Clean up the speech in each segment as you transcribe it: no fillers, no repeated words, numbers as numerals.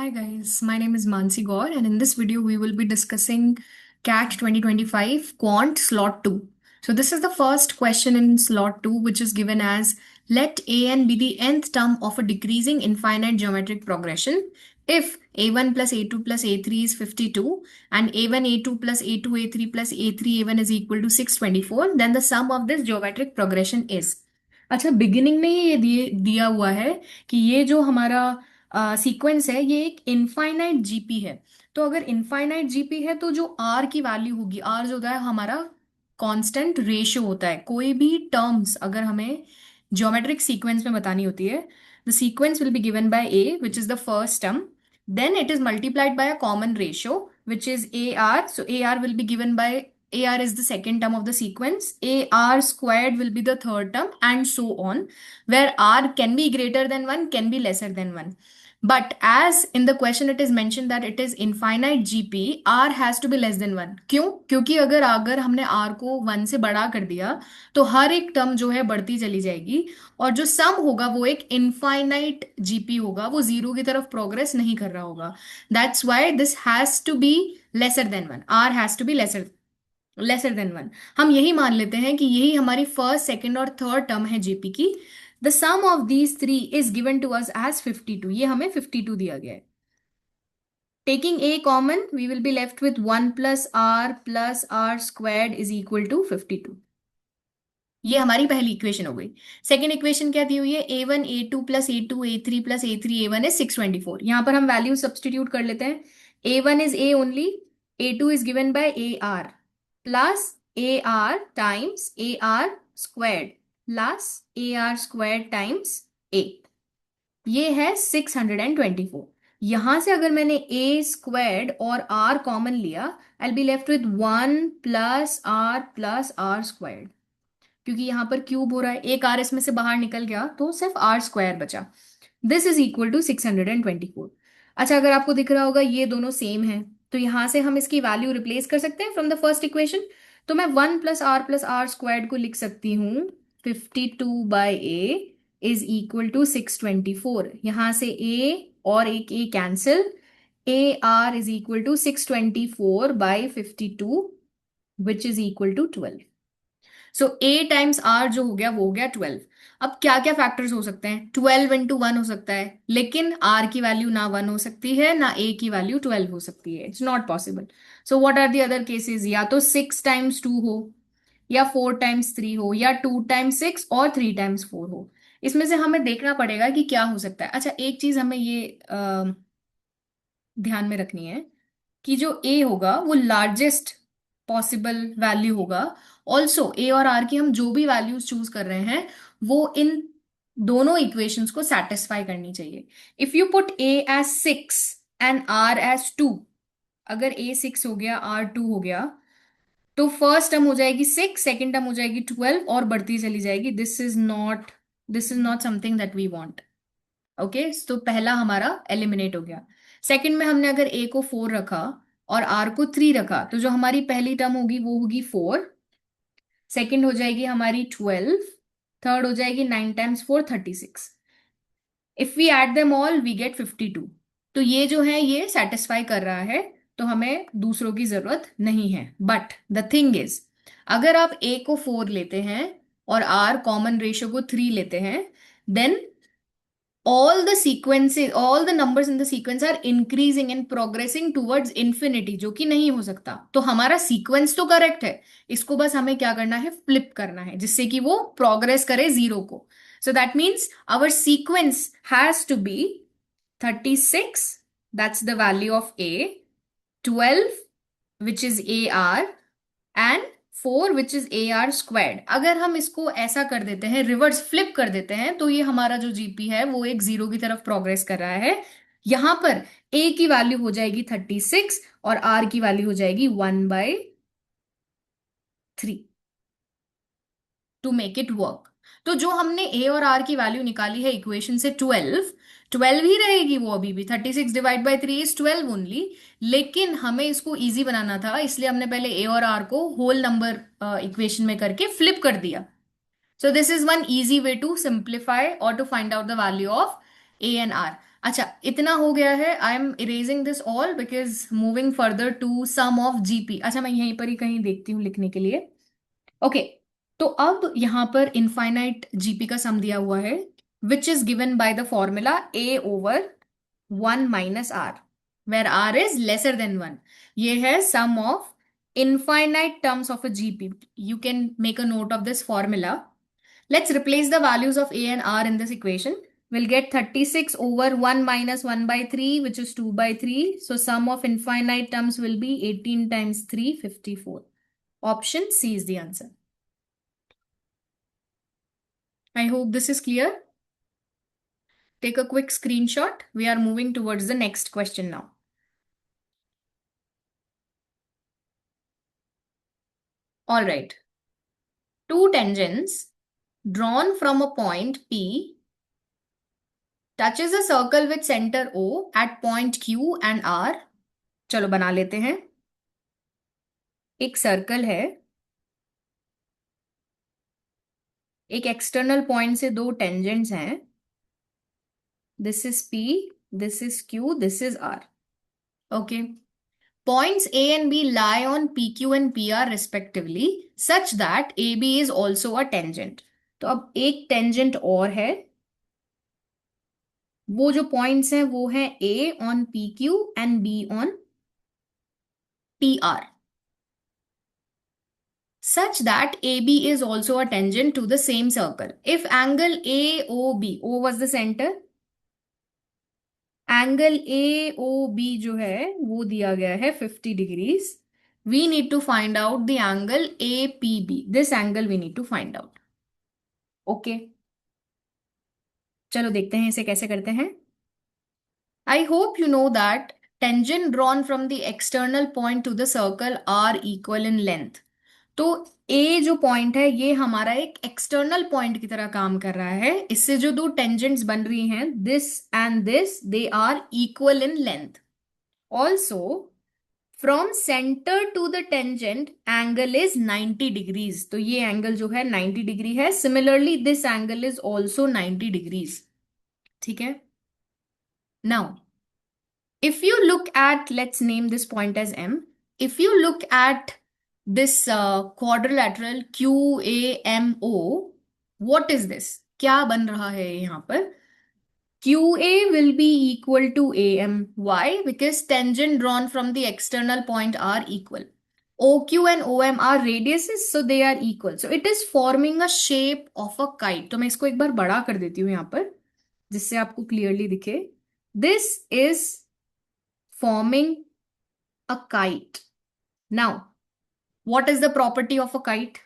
Hi guys, my name is Mansi Gaur and in this video we will be discussing CAT 2025 Quant Slot 2. So this is the first question in Slot 2 which is given as let an be the nth term of a decreasing infinite geometric progression if a1 plus a2 plus a3 is 52 and a1 a2 plus a2 a3 plus a3 a1 is equal to 624 then the sum of this geometric progression is. अच्छा beginning में ही ये दिया हुआ है कि ये जो हमारा सीक्वेंस है ये एक इनफाइनाइट जीपी है। तो अगर इनफाइनाइट जीपी है तो जो आर की वैल्यू होगी, आर जो होता है हमारा कांस्टेंट रेशियो होता है। कोई भी टर्म्स अगर हमें ज्योमेट्रिक सीक्वेंस में बतानी होती है, the sequence will be given by a which is the first term, then it is multiplied by a common ratio which is AR. So AR will be given by AR is the second term of the sequence. AR squared will be the third term, and so on, where R can be greater than 1, can be lesser than 1. But as in the question it is mentioned that it is infinite GP, R has to be less than 1. क्यों? क्योंकि अगर अगर हमने R को 1 से बड़ा कर दिया तो हर एक टर्म जो है बढ़ती चली जाएगी और जो सम होगा वो एक इनफाइनाइट जीपी होगा, वो जीरो की तरफ प्रोग्रेस नहीं कर रहा होगा. That's why this has to be lesser than 1. R has to be lesser than 1. हम यही मान लेते हैं कि यही हमारी फर्स्ट, सेकंड और थर्ड टर्म है जीपी की. The sum of these three is given to us as 52. ये हमें 52 दिया गया है. Taking a common we will be left with 1 plus R squared is equal to 52. ये हमारी पहली इक्वेशन हो गई. सेकेंड इक्वेशन क्या दी हुई है? a1 a2 plus a2 a3 plus a3 a1 is 624. यहां पर हम वैल्यू सब्सटीट्यूट कर लेते हैं. a1 is a only, a2 is given bye ar plus ar times ar squared plus ar squared times a. ये है 624. यहां से अगर मैंने a स्क्वायर्ड और r कॉमन लिया, I will be left with 1 plus r squared. क्योंकि यहां पर क्यूब हो रहा है, एक आर इसमें से बाहर निकल गया तो सिर्फ आर स्क्वायर बचा. This is equal to 624. अच्छा, अगर आपको दिख रहा होगा ये दोनों सेम है तो यहां से हम इसकी वैल्यू रिप्लेस कर सकते हैं फ्रॉम द फर्स्ट इक्वेशन. तो मैं 1 प्लस आर स्क्वायर्ड को लिख सकती हूँ 52 by a is equal to 624. यहां से ए और एक a cancel, a r is equal to 624 by 52 which is equal to 12. So a times r जो हो गया वो हो गया 12. अब क्या क्या फैक्टर्स हो सकते हैं? 12 इंटू 1 हो सकता है, लेकिन आर की वैल्यू ना 1 हो सकती है ना ए की वैल्यू 12 हो सकती है. It's not possible. So what are the other cases? या तो 6 टाइम्स 2 हो, या 4 टाइम्स 3 हो, या 2 टाइम्स 6 और 3 टाइम्स 4 हो. इसमें से हमें देखना पड़ेगा कि क्या हो सकता है. अच्छा, एक चीज हमें ये ध्यान में रखनी है कि जो ए होगा वो लार्जेस्ट पॉसिबल वैल्यू होगा. ऑल्सो ए और आर की हम जो भी वैल्यूज चूज कर रहे हैं वो इन दोनों इक्वेशंस को सेटिस्फाई करनी चाहिए. If you put a as 6 and R as 2, अगर ए 6 हो गया आर 2 हो गया तो फर्स्ट टर्म हो जाएगी 6, सेकेंड टर्म हो जाएगी 12 और बढ़ती चली जाएगी. This is not something that we want. Okay, तो पहला हमारा एलिमिनेट हो गया. सेकंड में हमने अगर ए को 4 रखा और आर को 3 रखा तो जो हमारी पहली टर्म होगी वो होगी 4, सेकंड हो जाएगी हमारी 12, थर्ड हो जाएगी 9 times 4 36. If we add them all we get 52. तो ये जो है ये सेटिस्फाई कर रहा है, तो हमें दूसरों की जरूरत नहीं है. बट द थिंग इज, अगर आप ए को 4 लेते हैं और आर कॉमन रेशियो को 3 लेते हैं, then all the numbers in the sequence are increasing and progressing towards infinity, जो कि नहीं हो सकता. तो हमारा सीक्वेंस तो करेक्ट है, इसको बस हमें क्या करना है? फ्लिप करना है, जिससे कि वो प्रोग्रेस करे जीरो को. So that means our sequence has to be 36, that's the value of a, 12 which is a R, and 4 which is a R squared. अगर हम इसको ऐसा कर देते हैं, रिवर्स फ्लिप कर देते हैं, तो ये हमारा जो जीपी है वो एक जीरो की तरफ प्रोग्रेस कर रहा है. यहां पर ए की वैल्यू हो जाएगी 36 और आर की वैल्यू हो जाएगी 1/3 टू मेक इट वर्क. तो जो हमने ए और आर की वैल्यू निकाली है इक्वेशन से 12, 12 ही रहेगी वो अभी भी. 36 डिवाइड बाई 3 इज 12 ओनली. लेकिन हमें इसको इजी बनाना था, इसलिए हमने पहले ए और आर को होल नंबर इक्वेशन में करके फ्लिप कर दिया. So this is one easy way to simplify और to find out the value of a and r. अच्छा, इतना हो गया है. I am erasing this all because moving further to sum of GP. अच्छा, मैं यहीं पर ही कहीं देखती हूँ लिखने के लिए. ओके, तो अब यहाँ पर इनफाइनाइट जीपी का सम दिया हुआ है, which is given by the formula a over 1 - r, where r is lesser than 1. ये है sum of infinite terms of a GP. You can make a note of this formula. Let's replace the values of a and r in this equation. We'll get 36 over 1 minus 1 by 3, which is 2 by 3. So sum of infinite terms will be 18 times 3, 54. Option C is the answer. I hope this is clear. Take a quick screenshot. We are moving towards the next question now. All right. Two tangents drawn from a point P touches a circle with center O at point Q and R. चलो बना लेते हैं. एक circle है, एक external point से दो tangents हैं. This is P, this is Q, this is R. Okay. Points A and B lie on PQ and PR respectively such that AB is also a tangent. तो अब एक tangent और है. वो जो पॉइंट्स हैं वो है A on PQ and B on PR, such that AB is also a tangent to the same circle. If angle AOB, O was the center, angle A O B जो है वो दिया गया है 50 degrees. We need to find out the angle A P B. This angle we need to find out. Okay, चलो देखते हैं इसे कैसे करते हैं. I hope you know that tangent drawn from the external point to the circle are equal in length. तो A जो point है ये हमारा एक एक्सटर्नल पॉइंट की तरह काम कर रहा है. इससे जो दो टेंजेंट्स बन रही हैं, this and this, they are equal in length. Also from center to the tangent angle is 90 degrees. तो ये एंगल जो है 90 डिग्री है. Similarly this angle is also 90 degrees. ठीक है. Now if you look at, let's name this point as M. If you look at this quadrilateral QAMO, what is this? क्या बन रहा है यहाँ पर? QA will be equal to AM. Why? Because tangent drawn from the external point are equal. OQ and OM are radiuses, so they are equal. So it is forming a shape of a kite. तो मैं इसको एक बार बड़ा कर देती हूँ यहाँ पर, जिससे आपको क्लियरली दिखे. This is forming a kite. Now, what is the property of a kite?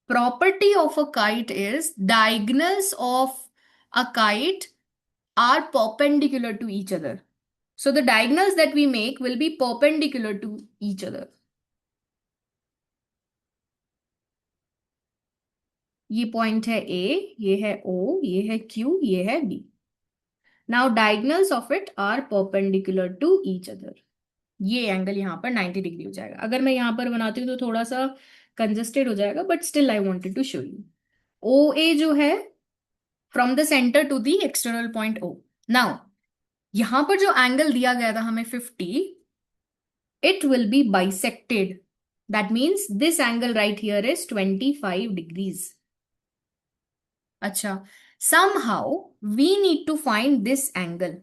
Property of a kite is diagonals of a kite are perpendicular to each other. So the diagonals that we make will be perpendicular to each other. ये point है A, ये है O, ये है Q, ये है B. Now diagonals of it are perpendicular to each other. ये angle यहाँ पर 90 डिग्री हो जाएगा. अगर मैं यहाँ पर बनाती हूँ तो थोड़ा सा कंजेस्टेड हो जाएगा, but still I wanted to show you. O A जो है from the centre to the external point O. Now यहां पर जो एंगल दिया गया था हमें 50, it will be bisected. That means this angle right here is 25 degrees. अच्छा, somehow we need to find this angle.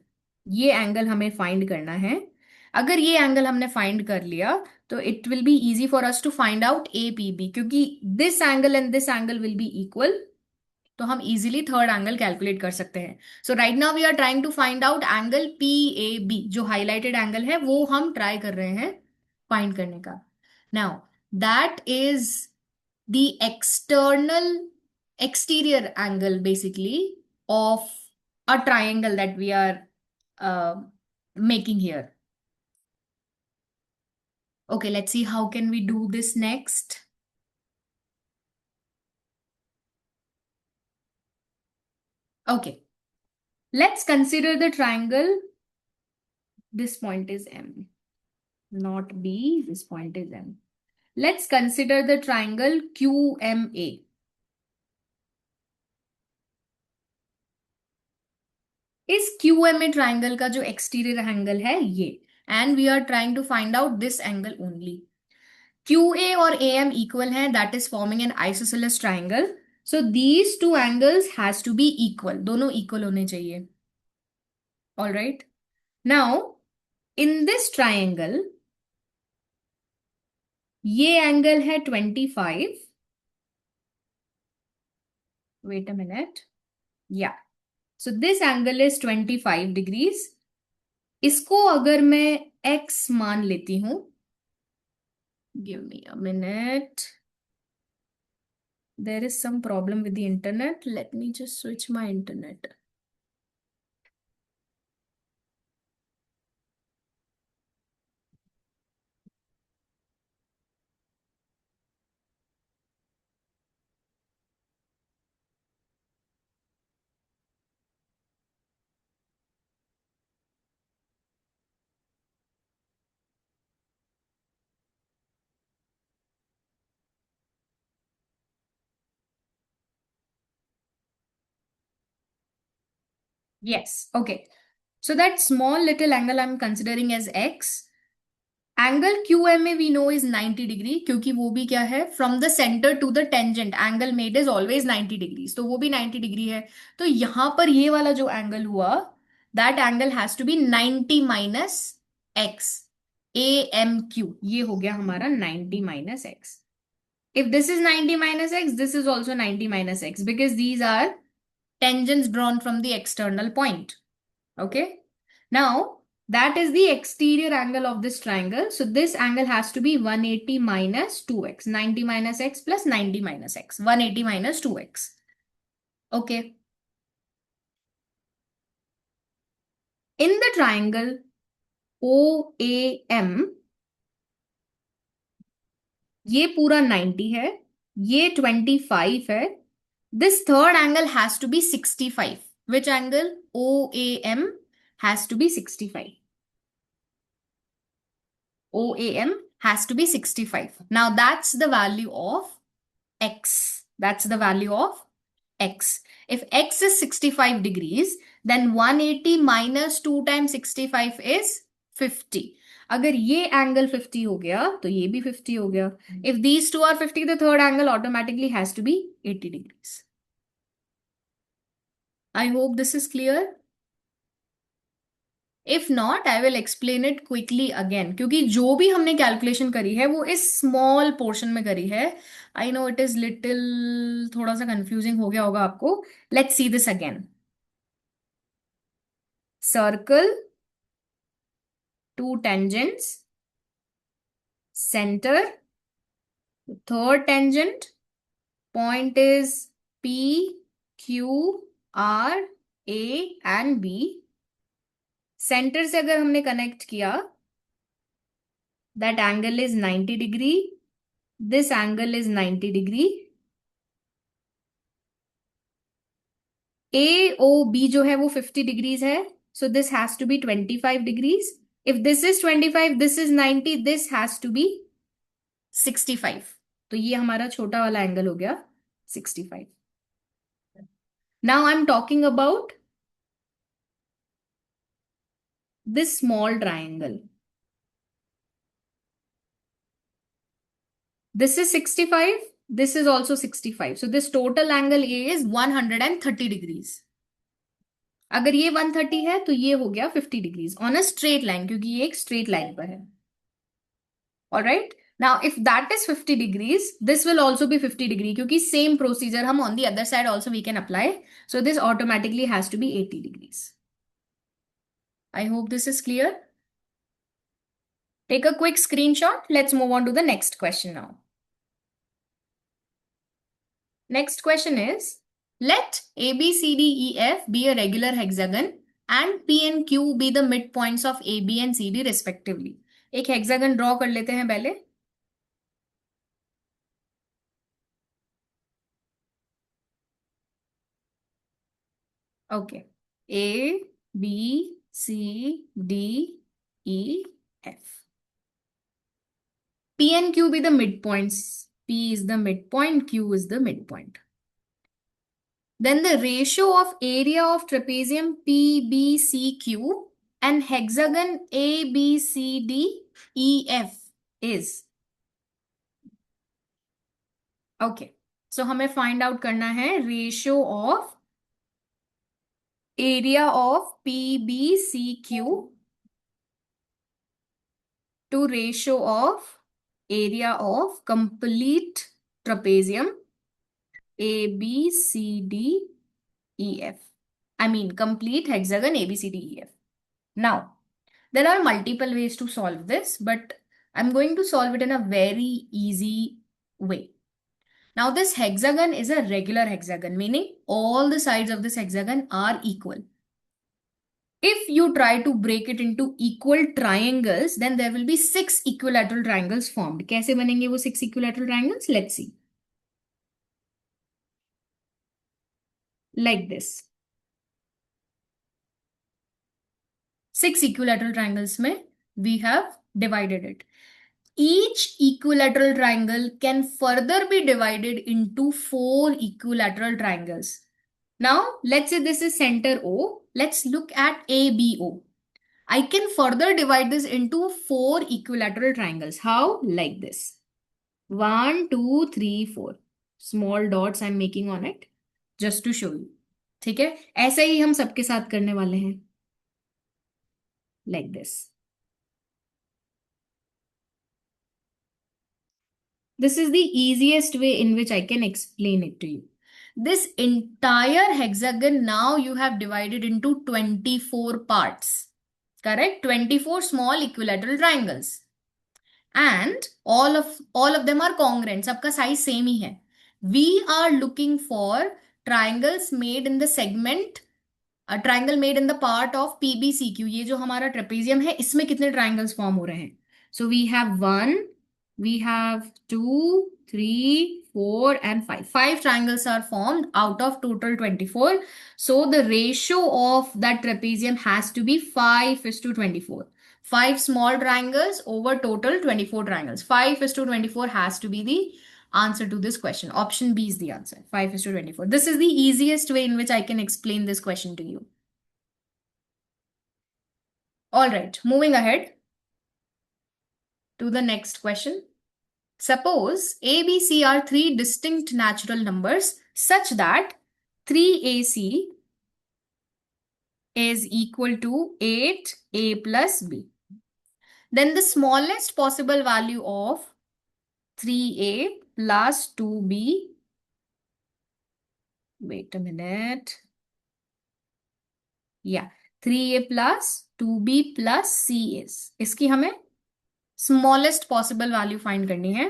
ये एंगल हमें फाइंड करना है. अगर ये एंगल हमने फाइंड कर लिया तो it will be easy for us to find out A P B, क्योंकि this angle and this angle will be equal. तो हम इजीली थर्ड एंगल कैलकुलेट कर सकते हैं. So right now we are trying to find out angle P A B. जो highlighted angle है वो हम ट्राई कर रहे हैं फाइंड करने का. Now that is the external exterior angle basically of a triangle that we are making here. Okay, let's see how can we do this next. Okay, let's consider the triangle. This point is M, not B. This point is M. Let's consider the triangle QMA. इस QMA triangle का जो exterior angle है ये, and we are trying to find out this angle only. QA और AM equal हैं, that is forming an isosceles triangle. So these two angles has to be equal, दोनों equal होने चाहिए. All right. Now in this triangle ये angle है 25. Wait a minute. Yeah, so this angle is 25 degrees. इसको अगर मैं x मान लेती हूं, give me a minute, there is some problem with the internet. Let me just switch my internet. Yes, okay. So that small little angle I'm considering as x. Angle QMA we know is 90 degree, क्योंकि वो भी क्या है, from the centre to the tangent angle made is always 90 degree, तो वो भी 90 degree है. तो यहां पर ये वाला जो एंगल हुआ, that angle has to be 90 minus X. AMQ ये हो गया हमारा 90 minus X. If this is 90 minus x, this is also 90 minus x because these are tangents drawn from the external point. Okay. Now, that is the exterior angle of this triangle. So, this angle has to be 180 minus 2x. 90 minus x plus 90 minus x. 180 minus 2x. Okay. In the triangle OAM, ये पूरा 90 है, ये 25 है. This third angle has to be 65. Which angle? OAM has to be 65. OAM has to be 65. Now that's the value of x. That's the value of x. If x is 65 degrees, then 180 minus 2 times 65 is 50. अगर ये angle 50 हो गया तो ये भी 50 हो गया. If these two are 50, the third angle automatically has to be 80 degrees. I hope this is clear. If not I will explain it quickly again, क्योंकि जो भी हमने कैलकुलेशन करी है वो इस स्मॉल पोर्शन में करी है. I know it is little, थोड़ा सा कंफ्यूजिंग हो गया होगा आपको. Let's see this again. Circle, to tangents, centre, third tangent, point is P, Q, R, A and B. Centre से अगर हमने कनेक्ट किया, that angle is 90 degree. This angle is 90 degree. AOB जो है वो 50 degrees है. So this has to be 25 degrees. If this is 25, this is 90, this has to be 65. तो ये हमारा छोटा वाला एंगल हो गया 65. Now I'm talking about this small triangle. This is 65. This is also 65. So this total angle A is 130 degrees. अगर ये 130 है तो ये हो गया 50 degrees on a straight line, क्योंकि ये एक स्ट्रेट लाइन पर है. All right. Now, if that is 50 degrees, this will also be 50 degree क्योंकि same procedure हम on the other side also we can apply. So this automatically has to be 80 degrees. I hope this is clear. Take a quick screenshot. Let's move on to the next question now. Next question is, let ABCDEF be a regular hexagon and P and Q be the midpoints of AB and CD respectively. एक hexagon draw कर लेते हैं पहले. Okay. A, B, C, D, E, F. P and Q be the midpoints. P is the midpoint, Q is the midpoint. then the ratio of area of trapezium PBCQ and hexagon ABCDEF is. Okay, so हमें find out करना है ratio of area of PBCQ to ratio of area of complete trapezium ABCDEF. I mean complete hexagon ABCDEF. Now, there are multiple ways to solve this, but I'm going to solve it in a very easy way. Now, this hexagon is a regular hexagon, meaning all the sides of this hexagon are equal. If you try to break it into equal triangles, then there will be 6 equilateral triangles formed. कैसे बनेंगे वो 6 equilateral triangles? Let's see. Like this. 6 equilateral triangles में we have divided it. Each equilateral triangle can further be divided into 4 equilateral triangles. Now, let's say this is center O. Let's look at ABO. I can further divide this into 4 equilateral triangles. How? Like this. 1, 2, 3, 4. Small dots I'm making on it just to show you. ठीक है, ऐसे ही हम सबके साथ करने वाले हैं. Like this. This is the easiest way in which I can explain it to you. This entire hexagon now you have divided into 24 parts. Correct? 24 small equilateral triangles. And all of them are congruent. सबका size same ही है. We are looking for triangles made in the segment, a triangle made in the part of PBCQ. ये जो हमारा trapezium है, इसमें कितने triangles form हो रहे हैं? So we have 1, we have 2, 3, 4, and 5. 5 triangles are formed out of total 24. So the ratio of that trapezium has to be 5:24. 5 small triangles over total 24 triangles. 5:24 has to be the answer to this question. Option B is the answer. 5:24. This is the easiest way in which I can explain this question to you. All right, moving ahead to the next question. Suppose A, B, C are 3 distinct natural numbers such that 3AC is equal to 8A plus B. Then the smallest possible value of 3A plus 2B, wait a minute, yeah, 3A plus 2B plus C is, इसकी हमें smallest possible value find करनी है.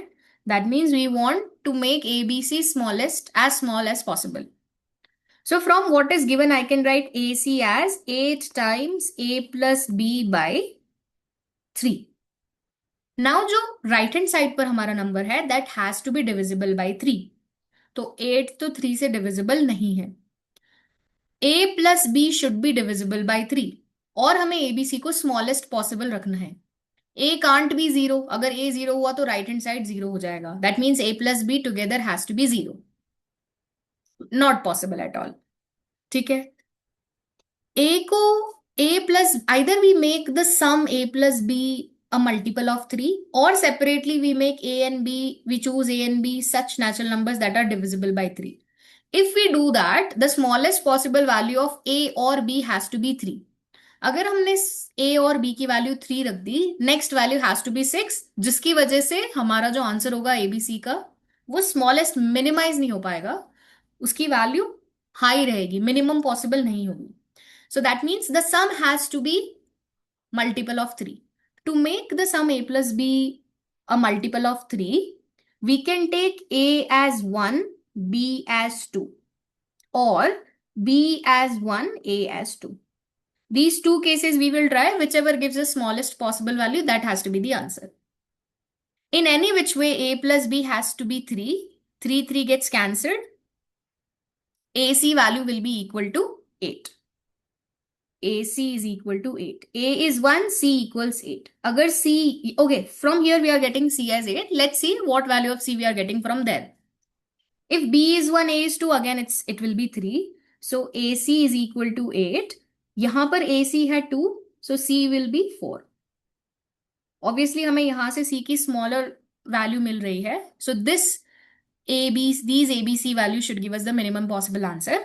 That means we want to make ABC smallest as small as possible. So from what is given, I can write AC as 8 times A plus B by 3. Now जो right hand side पर हमारा number है, that has to be divisible by 3. तो 8 तो 3 से divisible नहीं है. A plus B should be divisible by 3. और हमें ABC को smallest possible रखना है. A can't be 0. अगर A 0 हुआ तो right hand side 0 हो जाएगा. That means A plus B together has to be 0. Not possible at all. ठीक है. A को A plus, either we make the sum A plus B a multiple of 3, or separately we make A and B, we choose A and B such natural numbers that are divisible by 3. If we do that, the smallest possible value of A or B has to be 3. अगर हमने A और B की value 3 रख दी, next value has to be 6, जिसकी वजह से हमारा जो आंसर होगा ABC का वो स्मॉलेस्ट मिनिमाइज नहीं हो पाएगा, उसकी वैल्यू हाई रहेगी, मिनिमम पॉसिबल नहीं होगी. So that means the sum has to be multiple of 3. To make the sum A plus B a multiple of 3, we can take A as 1, B as 2, or B as 1, A as 2. These two cases we will try. Whichever gives the smallest possible value, that has to be the answer. In any which way, A plus B has to be 3. 3 gets cancelled. AC value will be equal to 8. AC is equal to 8. A is 1, C equals 8. Agar C, okay, from here we are getting C as 8. Let's see what value of C we are getting from there. If B is 1, A is 2, again it will be 3. So AC is equal to 8. यहाँ पर AC है 2, so C will be 4. Obviously हमें यहाँ से C की smaller value मिल रही है. So these ABC values should give us the minimum possible answer.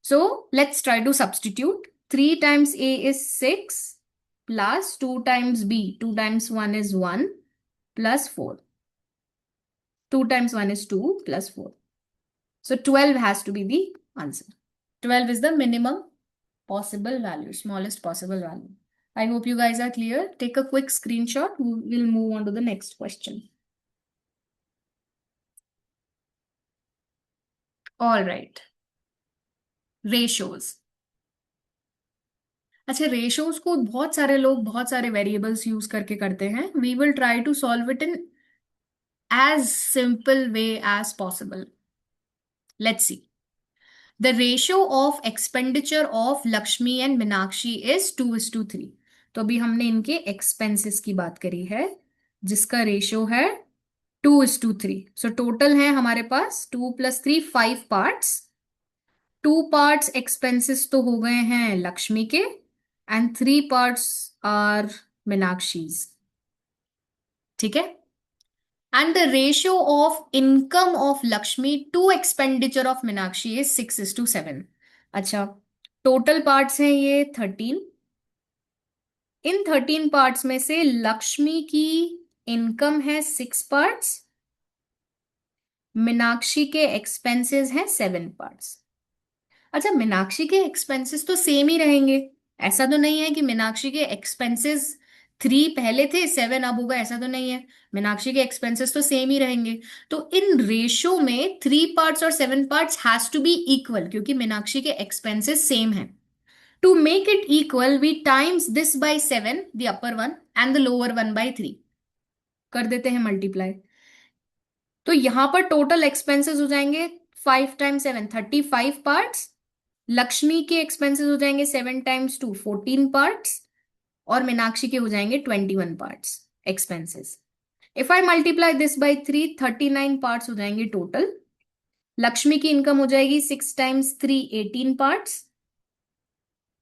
So let's try to substitute. 3 times A is 6 plus 2 times B. 2 times 1 is 1 plus 4. 2 times 1 is 2 plus 4. So 12 has to be the answer. 12 is the minimum possible value, smallest possible value. I hope you guys are clear. Take a quick screenshot. We'll move on to the next question. All right. Ratios. अच्छा, ratios को बहुत सारे लोग बहुत सारे variables use करके करते हैं. We will try to solve it in as simple way as possible. Let's see. The ratio of expenditure of Lakshmi and Minakshi is 2:3. तो अभी हमने इनके एक्सपेंसेस की बात करी है जिसका रेशियो है 2:3. सो टोटल है हमारे पास 2 + 3 5 पार्ट्स. 2 पार्ट्स एक्सपेंसेस तो हो गए हैं लक्ष्मी के एंड 3 पार्ट्स आर मीनाक्षीज. ठीक है. And the ratio of income of Lakshmi to expenditure of Meenakshi is 6:7. अच्छा, टोटल पार्ट्स हैं ये 13. इन 13 पार्ट्स में से लक्ष्मी की इनकम है 6 पार्ट्स, मीनाक्षी के एक्सपेंसेस हैं 7 पार्ट्स. अच्छा, मीनाक्षी के एक्सपेंसेस तो सेम ही रहेंगे. ऐसा तो नहीं है कि मीनाक्षी के एक्सपेंसेस 3 पहले थे 7 अब होगा, ऐसा तो नहीं है. मीनाक्षी के एक्सपेंसेस तो सेम ही रहेंगे. तो इन रेशियो में 3 पार्ट्स और 7 parts has to be equal क्योंकि मीनाक्षी के एक्सपेंसेस सेम हैं. To make it equal we times this by 7, the upper one, and the lower one by 3. कर देते हैं मल्टीप्लाई. तो यहां पर टोटल एक्सपेंसेस हो जाएंगे 5 टाइम्स 7 35 पार्ट्स. लक्ष्मी के एक्सपेंसेस हो जाएंगे 7 टाइम्स 2 14 पार्ट्स और मीनाक्षी के हो जाएंगे 21 parts expenses. If I multiply this by 3 39 parts हो जाएंगे टोटल. लक्ष्मी की इनकम हो जाएगी 6 टाइम्स 3 18 पार्ट्स.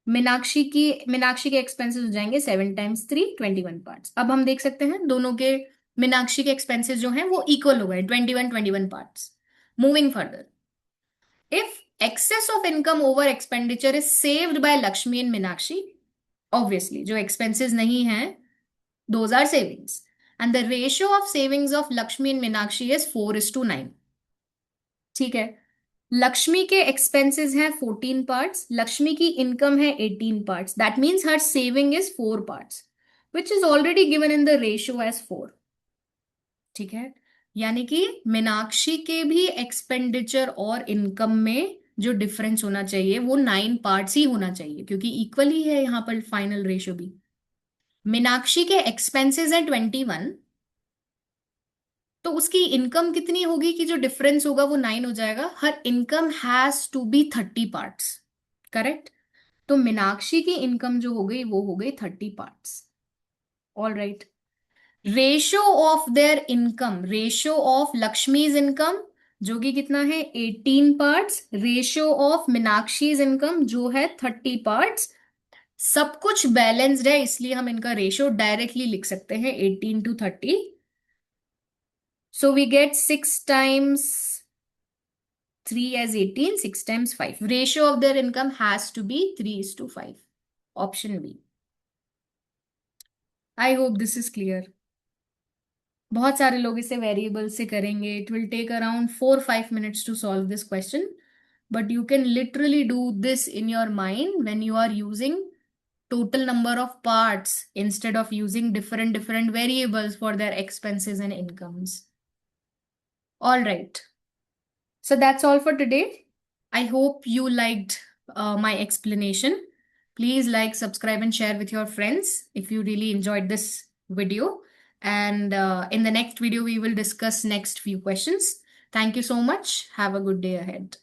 मीनाक्षी के एक्सपेंसेस हो जाएंगे 7 टाइम्स 3 21 पार्ट्स. अब हम देख सकते हैं दोनों के मीनाक्षी के एक्सपेंसेस जो हैं वो इक्वल हो गए 21 parts. Moving further, if excess of income over expenditure is saved by Lakshmi and Meenakshi, obviously जो expenses नहीं हैं those are savings, and the ratio of savings of Lakshmi and Meenakshi is 4:9. ठीक है. लक्ष्मी के expenses हैं 14 parts, Lakshmi की income है 18 parts. That means her saving is 4 parts which is already given in the ratio as 4. ठीक है. यानी कि मीनाक्षी के भी एक्सपेंडिचर और इनकम में जो डिफरेंस होना चाहिए वो 9 पार्ट्स ही होना चाहिए क्योंकि इक्वल ही है यहां पर फाइनल रेशियो भी. मीनाक्षी के एक्सपेंसेस है 21, तो उसकी इनकम कितनी होगी कि जो डिफरेंस होगा वो 9 हो जाएगा. हर income has to be 30 parts. Correct. तो मीनाक्षी की इनकम जो हो गई वो हो गई 30 parts. All right. Ratio of their income, ratio of Lakshmi's income जो कि कितना है 18 parts, ratio of Meenakshi's income जो है 30 पार्ट्स. सब कुछ बैलेंस्ड है इसलिए हम इनका रेशियो डायरेक्टली लिख सकते हैं 18:30. So we get 6 times 3 as 18, 6 times 5. Ratio of their income has to be 3:5. Option B. I hope this is clear. बहुत सारे लोग इसे वेरिएबल से करेंगे. It will take around 4-5 minutes to solve this question. But you can literally do this in your mind when you are using total number of parts instead of using different variables for their expenses and incomes. All right. So that's all for today. I hope you liked my explanation. Please like, subscribe, and share with your friends if you really enjoyed this video. And in the next video, we will discuss next few questions. Thank you so much. Have a good day ahead.